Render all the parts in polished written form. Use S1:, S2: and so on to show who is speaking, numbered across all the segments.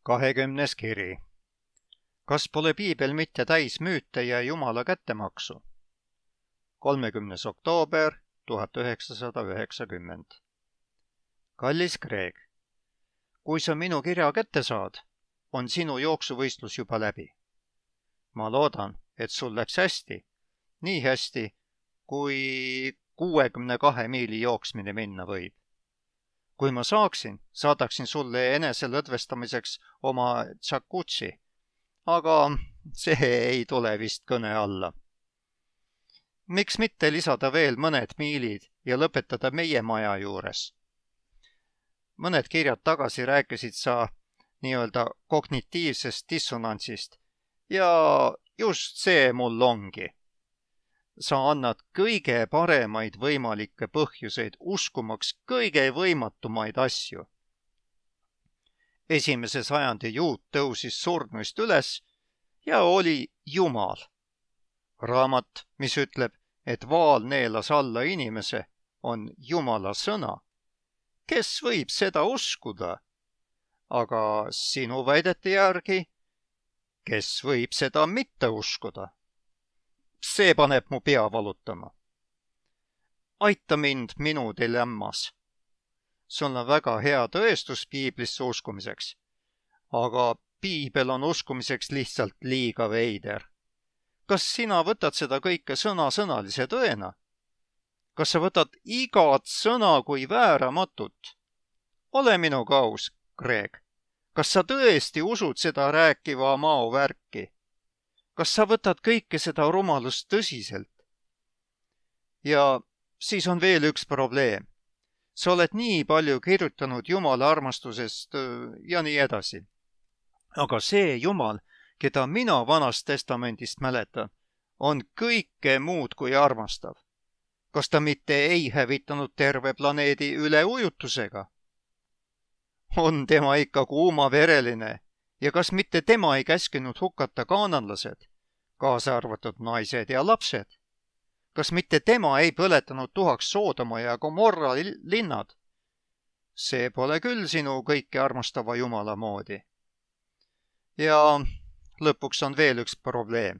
S1: 20. kiri. Kas pole piibel mitte täis müüte ja Jumala kättemaksu? 30. oktoober 1990. Kallis Kreeg, kui sa minu kirja kätte saad, on sinu jooksuvõistlus juba läbi. Ma loodan, et sul läks hästi, nii hästi, kui 62 miili jooksmine minna võib. Kui ma saaksin, saadaksin sulle enese lõdvestamiseks oma jacuzzi, aga see ei tule vist kõne alla. Miks mitte lisada veel mõned miilid ja lõpetada meie maja juures? Mõned kirjad tagasi rääkisid sa nii-öelda kognitiivsest dissonantsist ja just see mul ongi. Sa annad kõige paremaid võimalikke põhjuseid uskumaks kõige võimatumaid asju. 1. sajandi juut tõusis surnuist üles ja oli Jumal. Raamat, mis ütleb, et vaal neelas alla inimese, on Jumala sõna. Kes võib seda uskuda? Aga sinu väidete järgi, kes võib seda mitte uskuda? See paneb mu pea valutama. Aita mind minu dilemmas. Sul on väga hea tõestus piiblisse uskumiseks, aga piibel on uskumiseks lihtsalt liiga veider. Kas sina võtad seda kõike sõnasõnalise tõena? Kas sa võtad igat sõna kui vääramatut? Ole minuga aus, Kreeg. Kas sa tõesti usud seda rääkiva mao värki? Kas sa võtad kõike seda rumalust tõsiselt? Ja siis on veel üks probleem. Sa oled nii palju kirjutanud Jumala armastusest ja nii edasi. Aga see Jumal, keda mina Vanast Testamendist mäletan, on kõike muud kui armastav. Kas ta mitte ei hävitanud terve planeedi üleujutusega? On tema ikka kuumavereline ja kas mitte tema ei käskinud hukata kaananlased, kaasa arvatud naised ja lapsed? Kas mitte tema ei põletanud tuhaks Soodoma ja Gomorra linnad? See pole küll sinu kõike armastava Jumala moodi. Ja lõpuks on veel üks probleem.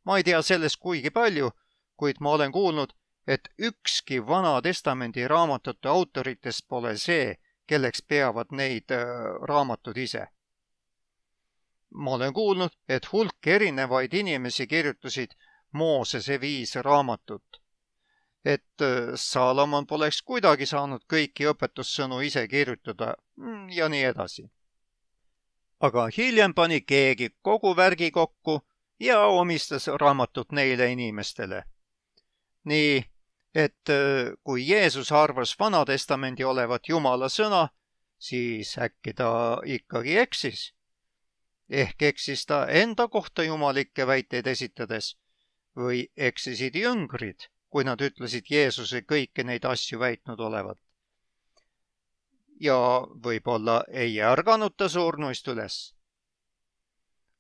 S1: Ma ei tea sellest kuigi palju, kuid ma olen kuulnud, et ükski Vana Testamendi raamatute autoritest pole see, kelleks peavad neid raamatud ise. Ma olen kuulnud, et hulk erinevaid inimesi kirjutasid Moosese 5 raamatut, et Salomon poleks kuidagi saanud kõiki õpetussõnu ise kirjutada ja nii edasi. Aga hiljem pani keegi kogu värgi kokku ja omistas raamatut neile inimestele. Nii, et kui Jeesus arvas Vana Testamendi olevat Jumala sõna, siis äkki ta ikkagi eksis. Ehk eksis ta enda kohta jumalikke väiteid esitades või eksisid jüngrid, kui nad ütlesid Jeesuse kõiki neid asju väitnud olevat. Ja võib-olla ei ärganud ta surnuist üles.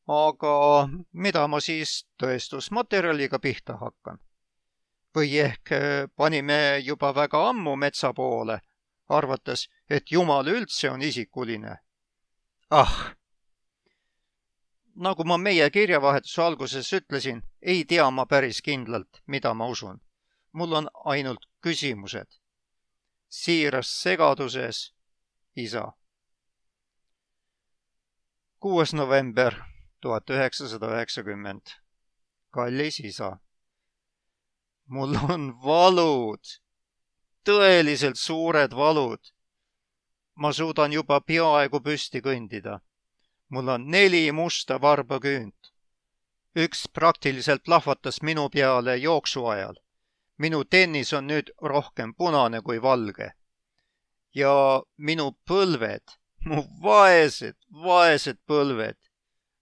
S1: Aga mida ma siis tõestusmaterjaliga pihta hakkan? Või ehk panime juba väga ammu metsa poole, arvates, et Jumal üldse on isikuline? Nagu ma meie kirjavahetuse alguses ütlesin, ei tea ma päris kindlalt, mida ma usun. Mul on ainult küsimused. Siiras segaduses, isa. 6. november 1990. Kallis isa. Mul on valud. Tõeliselt suured valud. Ma suudan juba peaaegu püsti kõndida. Mul on 4 musta varbaküünt. Üks praktiliselt plahvatas minu peale jooksu ajal. Minu tennis on nüüd rohkem punane kui valge. Ja minu põlved, mu vaesed põlved.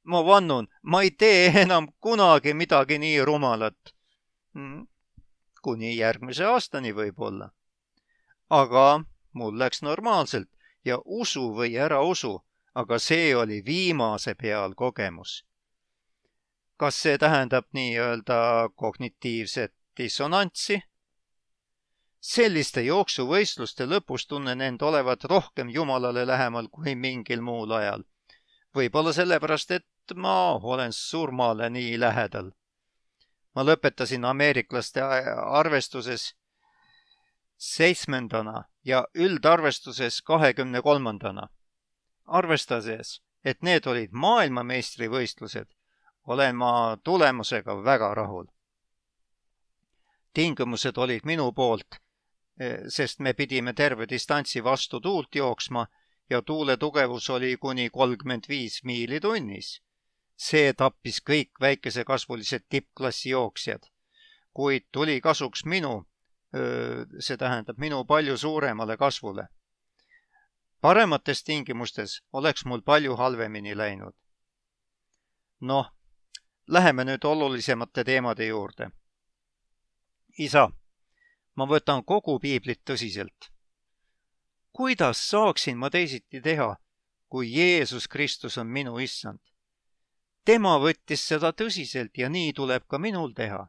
S1: Ma vannun, ma ei tee enam kunagi midagi nii rumalat. Kuni järgmise aastani võib-olla. Aga mul läks normaalselt ja usu või ära usu. Aga see oli viimase peal kogemus. Kas see tähendab nii-öelda kognitiivset dissonantsi? Selliste jooksuvõistluste lõpus tunnen end olevat rohkem Jumalale lähemal kui mingil muul ajal. võib-olla sellepärast, et ma olen surmale nii lähedal. Ma lõpetasin ameeriklaste arvestuses 7. ja üldarvestuses 23. Arvestades, et need olid maailmameistrivõistlused, olen ma tulemusega väga rahul. Tingimused olid minu poolt, sest me pidime terve distantsi vastu tuult jooksma ja tuule tugevus oli kuni 35 miili tunnis. See tappis kõik väikesekasvulised tippklassi jooksjad, kuid tuli kasuks see tähendab minu palju suuremale kasvule. Paremates tingimustes oleks mul palju halvemini läinud. Noh, läheme nüüd olulisemate teemade juurde. Isa, ma võtan kogu piiblit tõsiselt. Kuidas saaksin ma teisiti teha, kui Jeesus Kristus on minu issand? Tema võttis seda tõsiselt ja nii tuleb ka minul teha.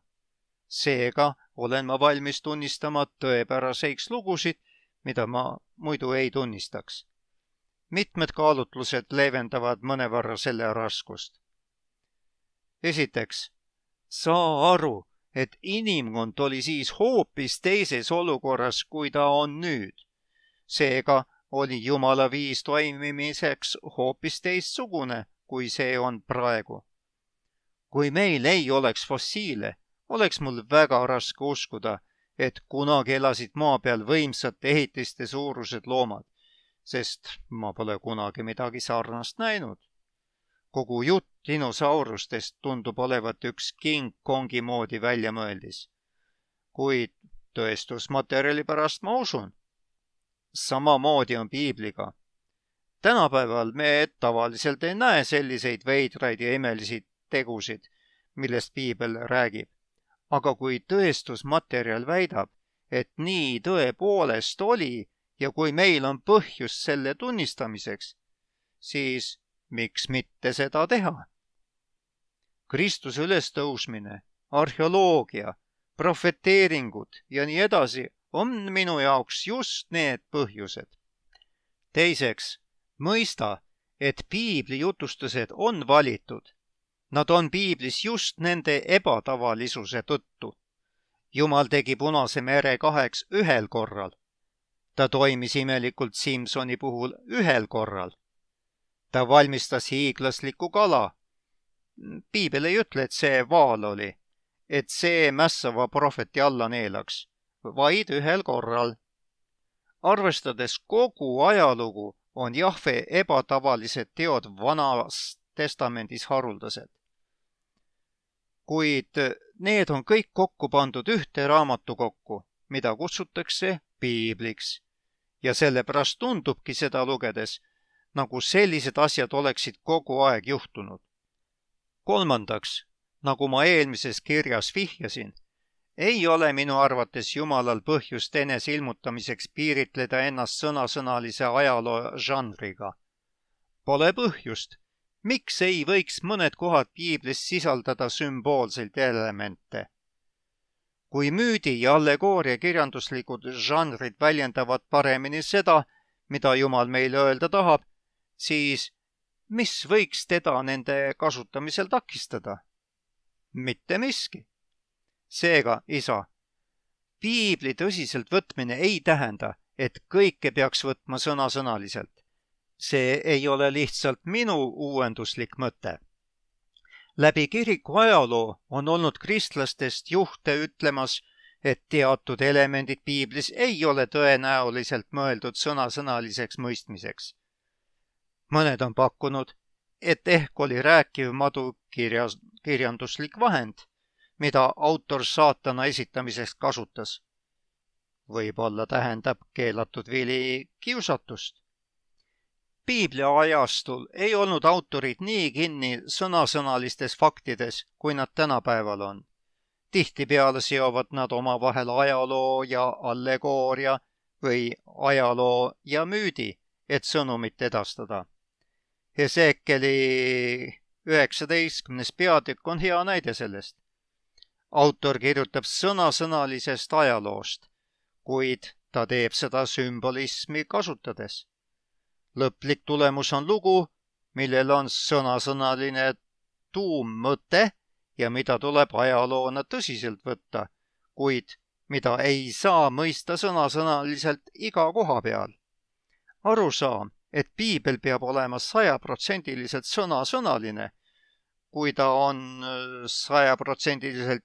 S1: Seega olen ma valmis tunnistama tõepäraseiks lugusid, mida ma muidu ei tunnistaks. Mitmed kaalutlused leevendavad mõnevõrra selle raskust. Esiteks, saa aru, et inimkond oli siis hoopis teises olukorras, kui ta on nüüd. Seega oli Jumala viis toimimiseks hoopis teistsugune, kui see on praegu. Kui meil ei oleks fossiile, oleks mul väga raske uskuda, et kunagi elasid maa peal võimsate ehitiste suurused loomad, sest ma pole kunagi midagi sarnast näinud. Kogu jutt dinosaurustest tundub olevat üks King Kongi moodi väljamõeldis. Kuid tõestusmaterjali pärast ma usun. Samamoodi on piibliga. Tänapäeval me tavaliselt ei näe selliseid veidraid ja imelisi tegusid, millest piibel räägib. Aga kui tõestusmaterjal väidab, et nii tõepoolest oli ja kui meil on põhjust selle tunnistamiseks, siis miks mitte seda teha? Kristuse ülestõusmine, arheoloogia, profeteeringud ja nii edasi on minu jaoks just need põhjused. Teiseks, mõista, et piibli jutustused on valitud. Nad on piiblis just nende ebatavalisuse tõttu. Jumal tegi Punase mere kaheks ühel korral. Ta toimis imelikult Simsoni puhul ühel korral. Ta valmistas hiiglasliku kala. Piibel ei ütle, et see vaal oli, et see mässava prohveti alla neelaks, vaid ühel korral. Arvestades kogu ajalugu, on Jahve ebatavalised teod Vanas testamendis haruldased. Kuid need on kõik kokku pandud ühte raamatukokku, mida kutsutakse piibliks. Ja sellepärast tundubki seda lugedes, nagu sellised asjad oleksid kogu aeg juhtunud. Kolmandaks, nagu ma eelmises kirjas vihjasin, ei ole minu arvates Jumalal põhjust enese ilmutamiseks piiritleda ennast sõnasõnalise ajaloo žanriga. Pole põhjust, miks ei võiks mõned kohad piiblis sisaldada sümboolseid elemente. Kui müüdi ja allegooria kirjanduslikud žanrid väljendavad paremini seda, mida Jumal meile öelda tahab, siis mis võiks teda nende kasutamisel takistada? Mitte miski. Seega, isa, piibli tõsiselt võtmine ei tähenda, et kõike peaks võtma sõnasõnaliselt. See ei ole lihtsalt minu uuenduslik mõte. Läbi kiriku ajaloo on olnud kristlastest juhte ütlemas, et teatud elemendid piiblis ei ole tõenäoliselt mõeldud sõnasõnaliseks mõistmiseks. Mõned on pakkunud, et ehk oli rääkiv madu kirjanduslik vahend, mida autor saatana esitamiseks kasutas. Võib-olla tähendab keelatud vili kiusatust. Piibli ajastul ei olnud autorid nii kinni sõnasõnalistes faktides, kui nad tänapäeval on. Tihtipeale seovad nad omavahel ajaloo ja allegooria või ajaloo ja müüdi, et sõnumit edastada. Hesekieli 19. peatükk on hea näide sellest. Autor kirjutab sõnasõnalisest ajaloost, kuid ta teeb seda sümbolismi kasutades. Lõplik tulemus on lugu, millel on sõnasõnaline tuummõte ja mida tuleb ajaloona tõsiselt võtta, kuid mida ei saa mõista sõnasõnaliselt iga koha peal. Arusaam, et piibel peab olema 100% sõnasõnaline, kui ta on 100%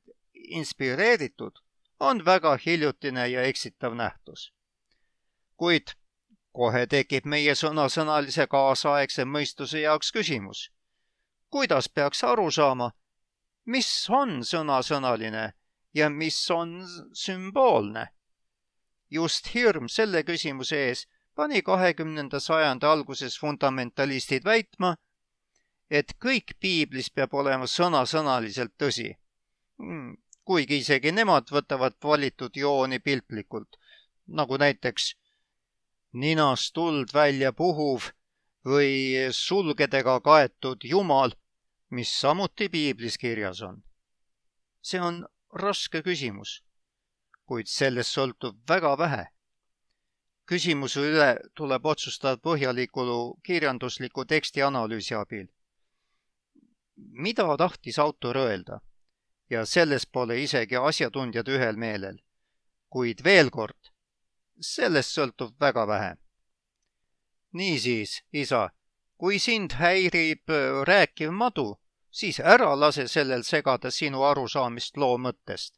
S1: inspireeritud, on väga hiljutine ja eksitav nähtus. Kuid kohe tekib meie sõnasõnalise kaasaegse mõistuse jaoks küsimus. Kuidas peaks aru saama, mis on sõnasõnaline ja mis on sümboolne? Just hirm selle küsimuse ees pani 20. sajandi alguses fundamentalistid väitma, et kõik piiblis peab olema sõnasõnaliselt tõsi. Kuigi isegi nemad võtavad valitud jooni piltlikult, nagu näiteks ninast tuld välja puhuv või sulgedega kaetud Jumal, mis samuti piiblis kirjas on. See on raske küsimus, kuid sellest sõltub väga vähe. Küsimuse üle tuleb otsustada põhjaliku kirjandusliku teksti analüüsi abil. Mida tahtis autor öelda? Ja selles pole isegi asjatundjad ühel meelel. Kuid veel kord, sellest sõltub väga vähe. Niisiis, isa, kui sind häirib rääkiv madu, siis ära lase sellel segada sinu arusaamist loo mõttest.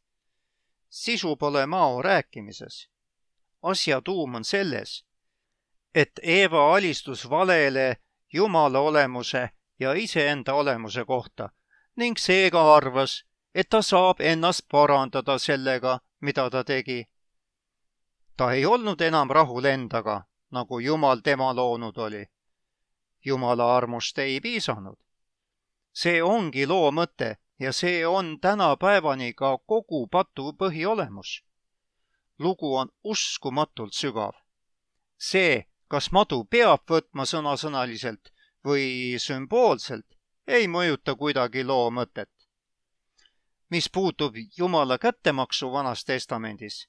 S1: Sisu pole mao rääkimises. Asja tuum on selles, et Eeva alistus valele Jumala olemuse ja iseenda olemuse kohta ning seega arvas, et ta saab ennast parandada sellega, mida ta tegi. Ta ei olnud enam rahul endaga, nagu Jumal tema loonud oli. Jumala armust ei piisanud. See ongi loo mõte ja see on tänapäevani ka kogu patu põhiolemus. Lugu on uskumatult sügav. See, kas madu peab võtma sõnasõnaliselt või sümboolselt, ei mõjuta kuidagi loo mõtet. Mis puutub Jumala kättemaksu Vanas Testamendis,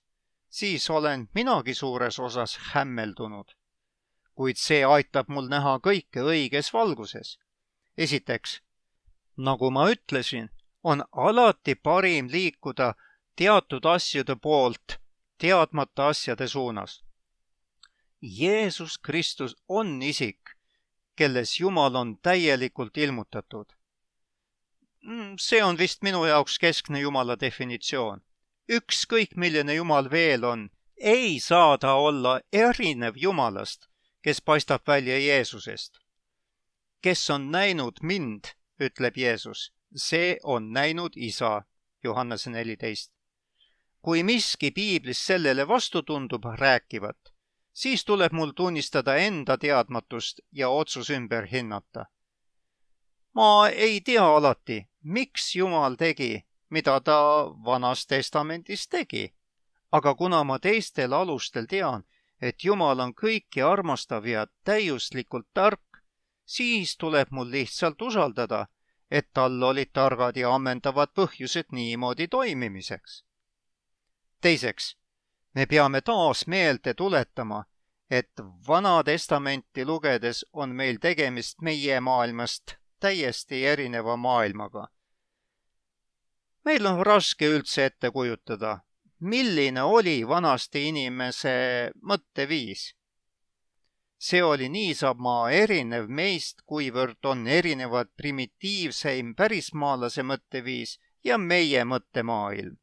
S1: siis olen minagi suures osas hämmeldunud. Kuid see aitab mul näha kõike õiges valguses. Esiteks, nagu ma ütlesin, on alati parim liikuda teatud asjade poolt teadmata asjade suunas. Jeesus Kristus on isik, kelles Jumal on täielikult ilmutatud. See on vist minu jaoks keskne Jumala definitsioon. Ükskõik milline Jumal veel on, ei saa ta olla erinev Jumalast, kes paistab välja Jeesusest. Kes on näinud mind, ütleb Jeesus, see on näinud Isa, Johannese 14. Kui miski piiblis sellele vastu tundub rääkivat, siis tuleb mul tunnistada enda teadmatust ja otsus ümber hinnata. Ma ei tea alati, miks Jumal tegi, mida ta Vanas Testamendis tegi, aga kuna ma teistel alustel tean, et Jumal on kõiki armastav ja täiuslikult tark, siis tuleb mul lihtsalt usaldada, et tal olid targad ja ammendavad põhjused niimoodi toimimiseks. Teiseks, me peame taas meelde tuletama, et Vana Testamenti lugedes on meil tegemist meie maailmast täiesti erineva maailmaga. Meil on raske üldse ette kujutada, milline oli vanasti inimese mõtteviis. See oli niisama erinev meist, kuivõrd on erinevad primitiivseim pärismaalase mõtteviis ja meie mõttemaailm.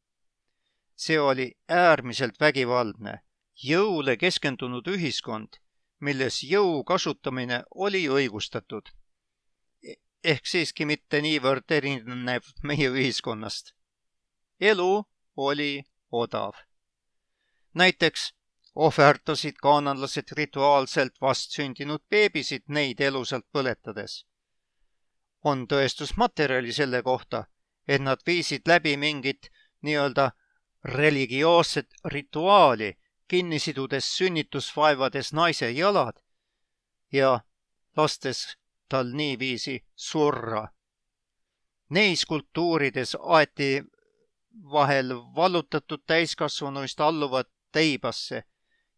S1: See oli äärmiselt vägivaldne, jõule keskendunud ühiskond, milles jõu kasutamine oli õigustatud. Ehk siiski mitte niivõrd erinev meie ühiskonnast. Elu oli odav. Näiteks ohverdasid kaananlased rituaalselt vastsündinud beebisid neid elusalt põletades. On tõestusmaterjali selle kohta, et nad viisid läbi mingit nii-öelda religioosset rituaali, kinni sidudes sünnitusvaevades naise jalad ja lastes tal niiviisi surra. Neis kultuurides aeti vahel vallutatud täiskasvanuist alluvad teibasse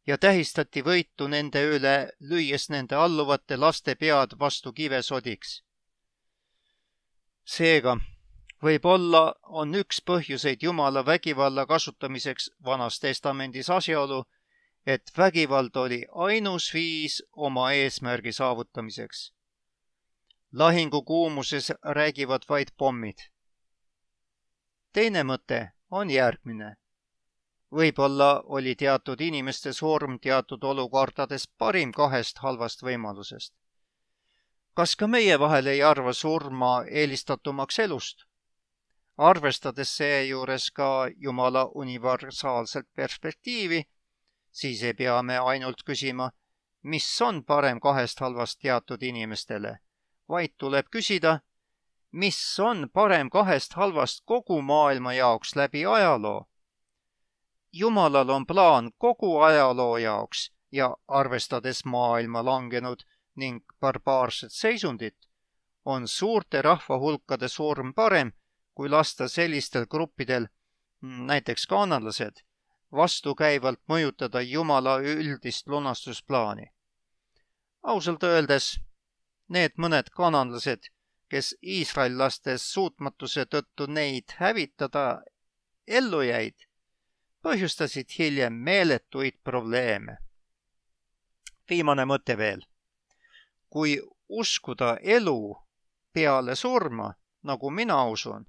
S1: ja tähistati võitu nende üle, lüües nende alluvate laste pead vastu kivesodiks. Seega, võib-olla on üks põhjuseid Jumala vägivalla kasutamiseks Vanas Testamendis asjaolu, et vägivald oli ainus viis oma eesmärgi saavutamiseks. Lahingukuumuses räägivad vaid pommid. Teine mõte on järgmine. Võib-olla oli teatud inimeste surm teatud olukordades parim kahest halvast võimalusest. Kas ka meie vahel ei arva surma eelistatumaks elust? Arvestades seejuures ka Jumala universaalset perspektiivi, siis ei pea me ainult küsima, mis on parem kahest halvast teatud inimestele, vaid tuleb küsida, mis on parem kahest halvast kogu maailma jaoks läbi ajaloo. Jumalal on plaan kogu ajaloo jaoks ja arvestades maailma langenud ning barbaarset seisundit, on suurte rahvahulkade surm parem, kui lasta sellistel gruppidel, näiteks kaananlased, vastukäivalt mõjutada Jumala üldist lunastusplaani. Ausalt öeldes, need mõned kaananlased, kes iisraellastes suutmatuse tõttu neid hävitada ellu jäid, põhjustasid hiljem meeletuid probleeme. Viimane mõte veel. Kui uskuda elu peale surma, nagu mina usun,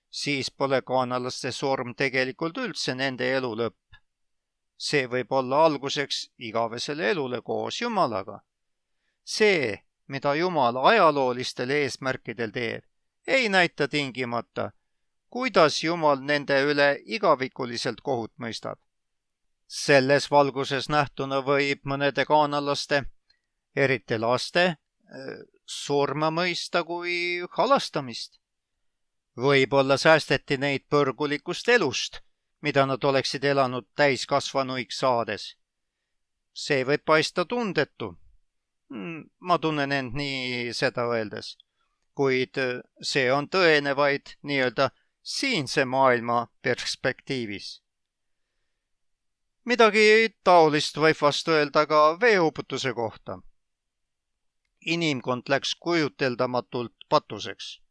S1: siis pole kaanalaste surm tegelikult üldse nende elu lõpp. See võib olla alguseks igavesele elule koos Jumalaga. See, mida Jumal ajaloolistel eesmärkidel teeb, ei näita tingimata, kuidas Jumal nende üle igavikuliselt kohut mõistab. Selles valguses nähtuna võib mõnede kaanalaste, eriti laste, surma mõista kui halastamist. Võib-olla säästeti neid põrgulikust elust, mida nad oleksid elanud täiskasvanuiks saades. See võib paista tundetu. Ma tunnen end nii seda öeldes, kuid see on tõene vaid nii-öelda siinse maailma perspektiivis. Midagi taolist võib vastu öelda ka veeuputuse kohta. Inimkond läks kujuteldamatult patuseks.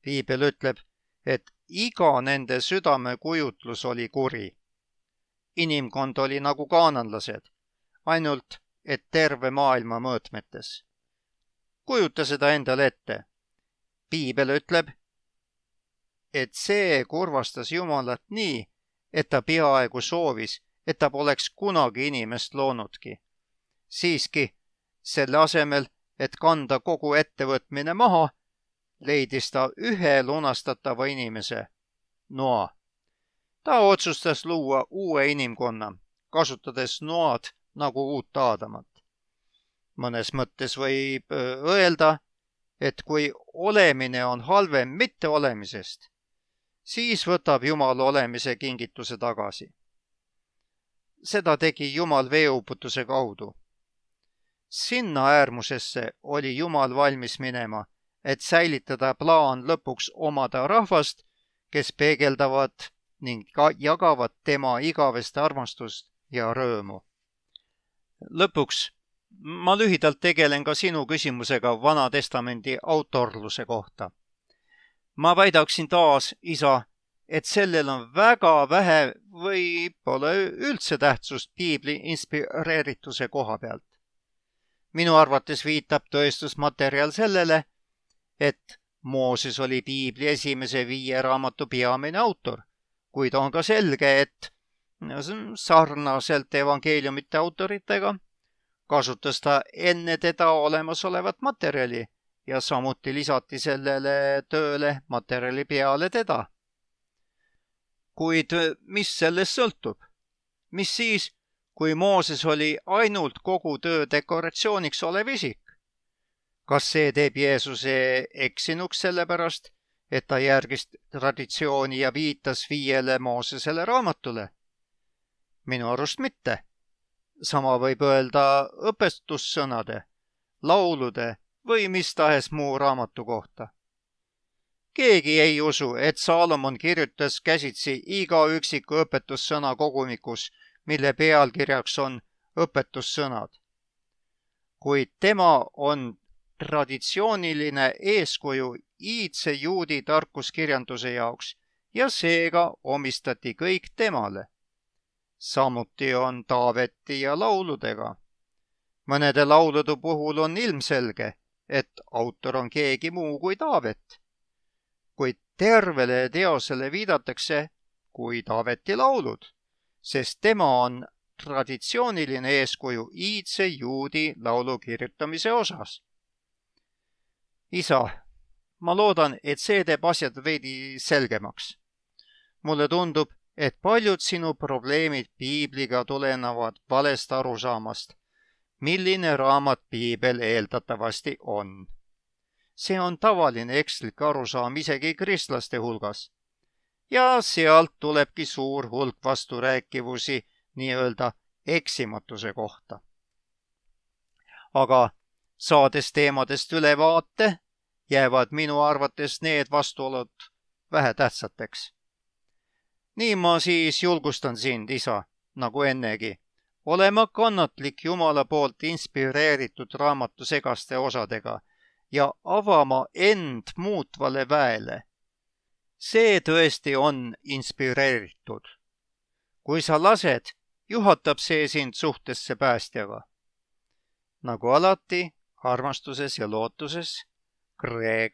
S1: Piibel ütleb, et iga nende südamekujutlus oli kuri. Inimkond oli nagu kaananlased, ainult et terve maailma mõõtmetes. Kujuta seda endale ette. Piibel ütleb, et see kurvastas Jumalat nii, et ta peaaegu soovis, et ta poleks kunagi inimest loonudki. Siiski, selle asemel, et kanda kogu ettevõtmine maha, leidis ta ühe lunastatava inimese, Noa. Ta otsustas luua uue inimkonna, kasutades Noad nagu uut Aadamat. Mõnes mõttes võib öelda, et kui olemine on halvem mitteolemisest, siis võtab Jumal olemise kingituse tagasi. Seda tegi Jumal veeuputuse kaudu. Sinna äärmusesse oli Jumal valmis minema, et säilitada plaan lõpuks omada rahvast, kes peegeldavad ning jagavad tema igavest armastust ja rõõmu. Lõpuks, ma lühidalt tegelen ka sinu küsimusega Vana Testamendi autorluse kohta. Ma väidaksin taas, isa, et sellel on väga vähe või pole üldse tähtsust piibli inspireerituse koha pealt. Minu arvates viitab tõestusmaterjal sellele, et Mooses oli piibli esimese 5 raamatu peamine autor, kuid on ka selge, et sarnaselt evangeeliumite autoritega kasutas ta enne teda olemasolevat materjali ja samuti lisati sellele tööle materjali peale teda. Kuid mis sellest sõltub? Mis siis, kui Mooses oli ainult kogu töö dekoratsiooniks olev isik? Kas see teeb Jeesuse eksinuks sellepärast, et ta järgis traditsiooni ja viitas 5 Moosesele raamatule? Minu arust mitte. Sama võib öelda õpetussõnade, laulude või mis tahes muu raamatu kohta. Keegi ei usu, et Saalomon kirjutas käsitsi iga üksiku õpetussõna kogumikus, mille pealkirjaks on õpetussõnad. Kuid tema on traditsiooniline eeskuju iidse juudi tarkuskirjanduse jaoks ja seega omistati kõik temale. Samuti on Taaveti ja lauludega. Mõnede laulude puhul on ilmselge, et autor on keegi muu kui Taavet, kuid tervele teosele viidatakse kui Taaveti laulud, sest tema on traditsiooniline eeskuju iidse juudi laulu kirjutamise osas. Isa, ma loodan, et see teeb asjad veidi selgemaks. Mulle tundub, et paljud sinu probleemid piibliga tulenevad valest arusaamast, milline raamat piibel eeldatavasti on. See on tavaline ekslik arusaam isegi kristlaste hulgas. Ja sealt tulebki suur hulk vasturääkivusi nii-öelda eksimatuse kohta. Aga saades teemadest ülevaate, jäävad minu arvates need vastuolud vähetähtsateks. Nii ma siis julgustan sind, isa, nagu ennegi, olema kannatlik Jumala poolt inspireeritud raamatu segaste osadega ja avama end muutvale väele. See tõesti on inspireeritud. Kui sa lased, juhatab see sind suhtesse päästjaga. Nagu alati, armastuses ja lootuses, Greg.